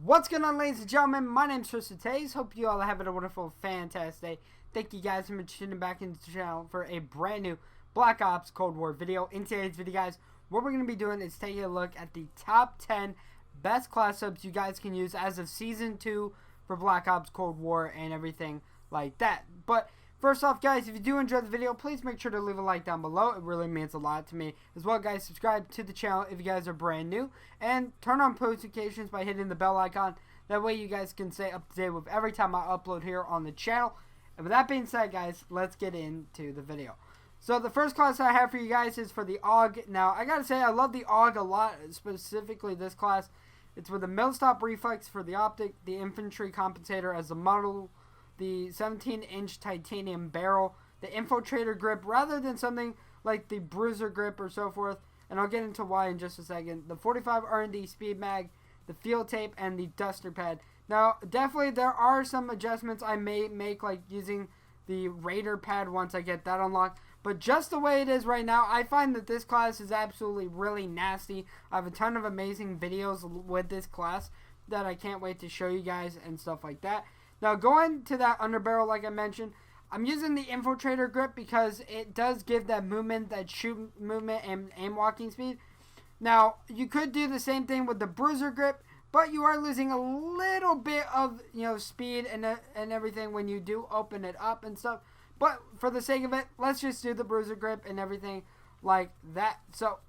What's going on, ladies and gentlemen? My name's Tristin TaZe. Hope you all are having a wonderful, fantastic day. Thank you guys for tuning back into the channel for a brand new Black Ops Cold War video. In today's video, guys, what we're going to be doing is taking a look at the top 10 best class subs you guys can use as of Season 2 for Black Ops Cold War and everything like that. But first off, guys, if you do enjoy the video, please make sure to leave a like down below. It really means a lot to me. As well, guys, subscribe to the channel if you guys are brand new. And turn on post notifications by hitting the bell icon. That way you guys can stay up to date with every time I upload here on the channel. And with that being said, guys, let's get into the video. So the first class I have for you guys is for the AUG. Now, I gotta say, I love the AUG a lot, specifically this class. It's with the mill-stop reflex for the optic, the infantry compensator as the model, the 17-inch titanium barrel, the infiltrator grip rather than something like the bruiser grip or so forth, and I'll get into why in just a second. The 45 R&D speed mag, the field tape, and the duster pad. Now, definitely there are some adjustments I may make, like using the Raider pad once I get that unlocked. But just the way it is right now, I find that this class is absolutely really nasty. I have a ton of amazing videos with this class that I can't wait to show you guys and stuff like that. Now, going to that underbarrel, like I mentioned, I'm using the infiltrator grip because it does give that movement, that shoot movement and aim walking speed. Now, you could do the same thing with the bruiser grip, but you are losing a little bit of, speed and everything when you do open it up and stuff. But for the sake of it, let's just do the bruiser grip and everything like that. So,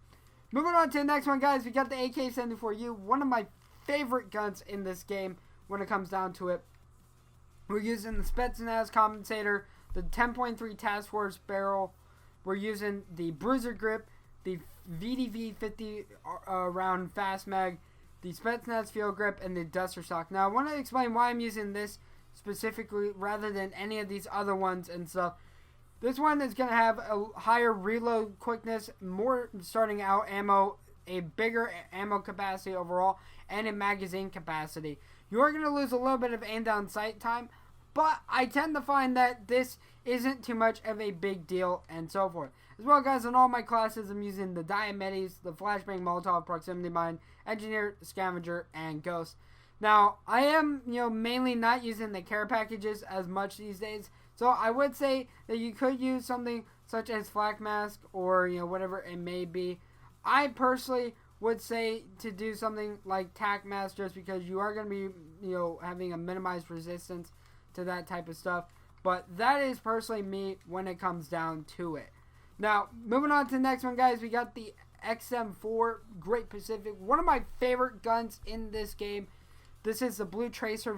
moving on to the next one, guys, we got the AK-74U, one of my favorite guns in this game when it comes down to it. We're using the Spetsnaz compensator, the 10.3 Task Force barrel. We're using the bruiser grip, the VDV 50 round fast mag, the Spetsnaz field grip, and the duster stock. Now, I want to explain why I'm using this specifically rather than any of these other ones and stuff. This one is going to have a higher reload quickness, more starting out ammo, a bigger ammo capacity overall, and a magazine capacity. You are going to lose a little bit of aim down sight time, but I tend to find that this isn't too much of a big deal and so forth. As well, guys, in all my classes, I'm using the Diomedes, the Flashbang Molotov, Proximity Mine, Engineer, Scavenger, and Ghost. Now, I am, mainly not using the care packages as much these days, so I would say that you could use something such as Flak Mask or, whatever it may be. I personally would say to do something like Tac Mask just because you are going to be, having a minimized resistance to that type of stuff. But that is personally me when it comes down to it. Now, moving on to the next one, guys, we got the XM4 Great Pacific, one of my favorite guns in this game. This is the Blue Tracer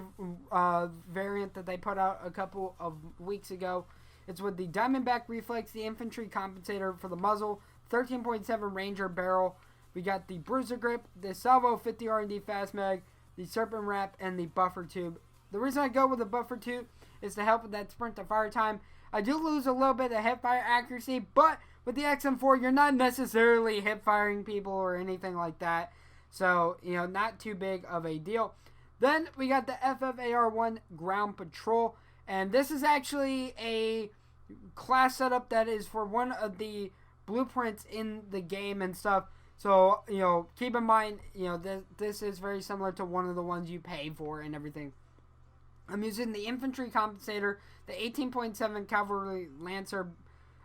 variant that they put out a couple of weeks ago. It's with the Diamondback Reflex, the Infantry Compensator for the muzzle, 13.7 Ranger barrel. We got the Bruiser Grip, the Salvo 50 R&D Fast Mag, the Serpent Wrap, and the Buffer Tube. The reason I go with the Buffer Tube is to help with that sprint to fire time. I do lose a little bit of hip fire accuracy, but with the XM4, you're not necessarily hip firing people or anything like that. So, not too big of a deal. Then we got the Ffa R1 Ground Patrol, and this is actually a class setup that is for one of the blueprints in the game and stuff. So, keep in mind, this is very similar to one of the ones you pay for and everything. I'm using the Infantry Compensator, the 18.7 Cavalry Lancer.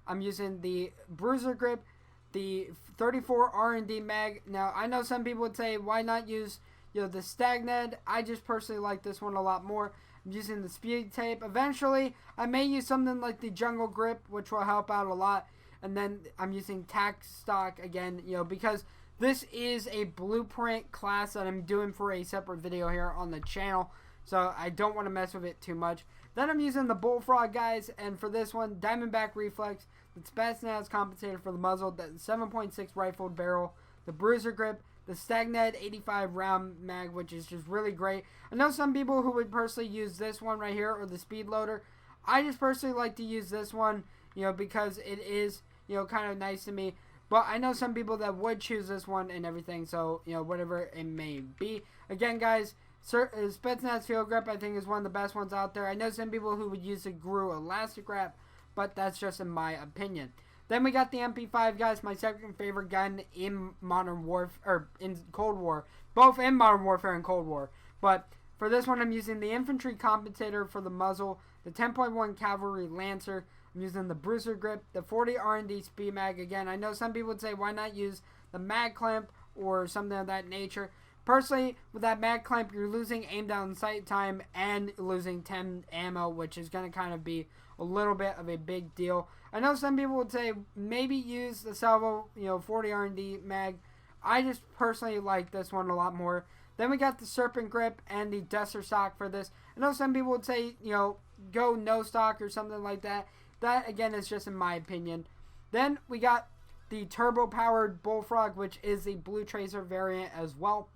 I'm using the Bruiser Grip, the 34 R&D Mag. Now, I know some people would say, why not use, the Stagned? I just personally like this one a lot more. I'm using the Speed Tape. Eventually, I may use something like the Jungle Grip, which will help out a lot. And then I'm using Tac Stock again, because this is a blueprint class that I'm doing for a separate video here on the channel. So I don't want to mess with it too much. Then I'm using the Bullfrog, guys. And for this one, Diamondback Reflex, the Spetsnaz Compensator for the muzzle, the 7.6 rifled barrel, the Bruiser Grip, the Stagned 85 round mag, which is just really great. I know some people who would personally use this one right here or the Speed Loader. I just personally like to use this one, because it is, kind of nice to me. But I know some people that would choose this one and everything. So, whatever it may be. Again, guys, Spetsnaz Field Grip, I think, is one of the best ones out there. I know some people who would use the GRU Elastic Wrap, but that's just in my opinion. Then we got the MP5, guys, my second favorite gun in Modern Warfare, or in Cold War. Both in Modern Warfare and Cold War. But for this one, I'm using the infantry compensator for the muzzle, the 10.1 cavalry lancer. I'm using the bruiser grip, the 40 R&D speed mag. Again, I know some people would say, why not use the mag clamp or something of that nature. Personally, with that mag clamp, you're losing aim down sight time and losing 10 ammo, which is going to kind of be a little bit of a big deal. I know some people would say maybe use the Salvo, 40 R&D mag. I just personally like this one a lot more. Then we got the Serpent Grip and the Duster Stock for this. I know some people would say, go no stock or something like that. That, again, is just in my opinion. Then we got the turbo-powered Bullfrog, which is the Blue Tracer variant as well.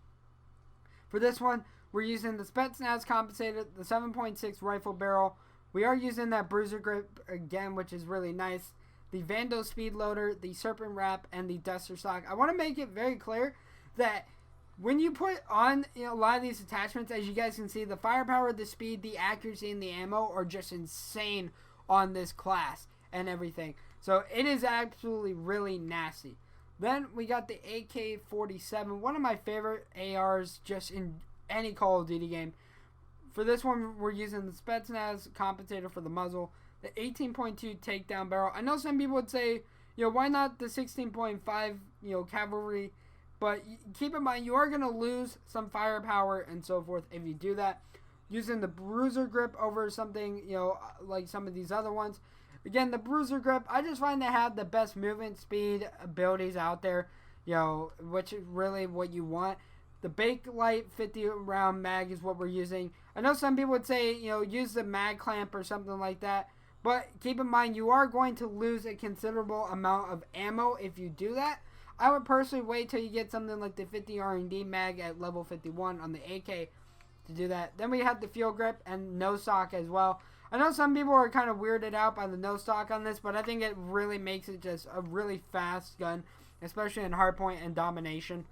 For this one, we're using the Spetsnaz compensator, the 7.6 rifle barrel. We are using that bruiser grip again, which is really nice. The Vandal speed loader, the Serpent wrap, and the Duster Stock. I want to make it very clear that when you put on a lot of these attachments, as you guys can see, the firepower, the speed, the accuracy, and the ammo are just insane on this class and everything. So it is absolutely really nasty. Then we got the AK-47, one of my favorite ARs just in any Call of Duty game. For this one, we're using the Spetsnaz compensator for the muzzle, the 18.2 takedown barrel. I know some people would say, why not the 16.5, cavalry? But keep in mind, you are going to lose some firepower and so forth if you do that. Using the bruiser grip over something, like some of these other ones. Again, the bruiser grip, I just find they have the best movement speed abilities out there, which is really what you want. The Bakelite 50 round mag is what we're using. I know some people would say, use the mag clamp or something like that. But keep in mind, you are going to lose a considerable amount of ammo if you do that. I would personally wait till you get something like the 50 R&D mag at level 51 on the AK to do that. Then we have the field grip and no stock as well. I know some people are kind of weirded out by the no stock on this, but I think it really makes it just a really fast gun, especially in hardpoint and domination.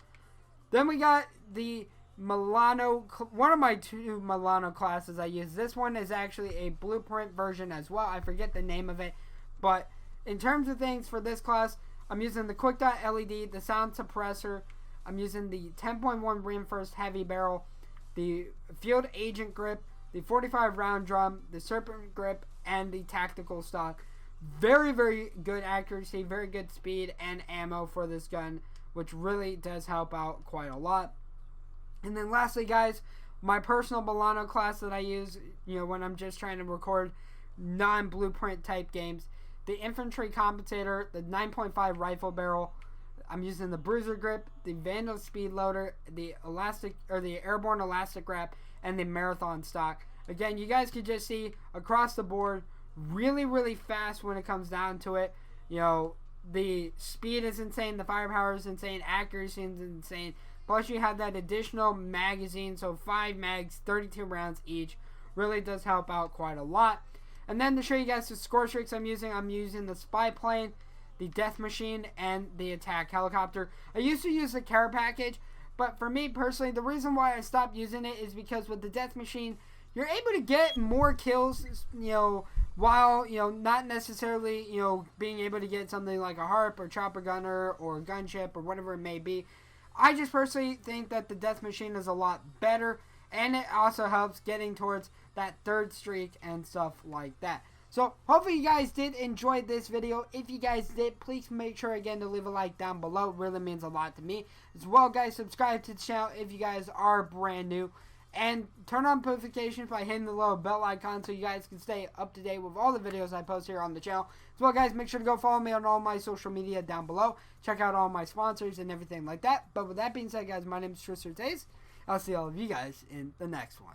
Then we got the Milano, one of my two Milano classes I use. This one is actually a blueprint version as well. I forget the name of it, but in terms of things for this class, I'm using the Quick Dot LED, the sound suppressor. I'm using the 10.1 reinforced heavy barrel, the field agent grip, the 45 round drum, the Serpent grip, and the tactical stock. Very, very good accuracy, very good speed and ammo for this gun, which really does help out quite a lot. And then lastly, guys, my personal Milano class that I use, when I'm just trying to record non-blueprint type games. The infantry compensator, the 9.5 rifle barrel. I'm using the bruiser grip, the Vandal speed loader, the airborne elastic wrap, and the marathon stock. Again, you guys can just see across the board, really, really fast when it comes down to it. The speed is insane, the firepower is insane, accuracy is insane. Plus, you have that additional magazine, so 5 mags, 32 rounds each. Really does help out quite a lot. And then to show you guys the score streaks I'm using the spy plane, the death machine, and the attack helicopter. I used to use the care package, but for me personally, the reason why I stopped using it is because with the death machine, you're able to get more kills, while, not necessarily, being able to get something like a harp or chopper gunner or gunship or whatever it may be. I just personally think that the death machine is a lot better, and it also helps getting towards that third streak and stuff like that. So, hopefully you guys did enjoy this video. If you guys did, please make sure again to leave a like down below. It really means a lot to me. As well, guys, subscribe to the channel if you guys are brand new. And turn on notifications by hitting the little bell icon so you guys can stay up to date with all the videos I post here on the channel. As well, guys, make sure to go follow me on all my social media down below. Check out all my sponsors and everything like that. But with that being said, guys, my name is Tristin. I'll see all of you guys in the next one.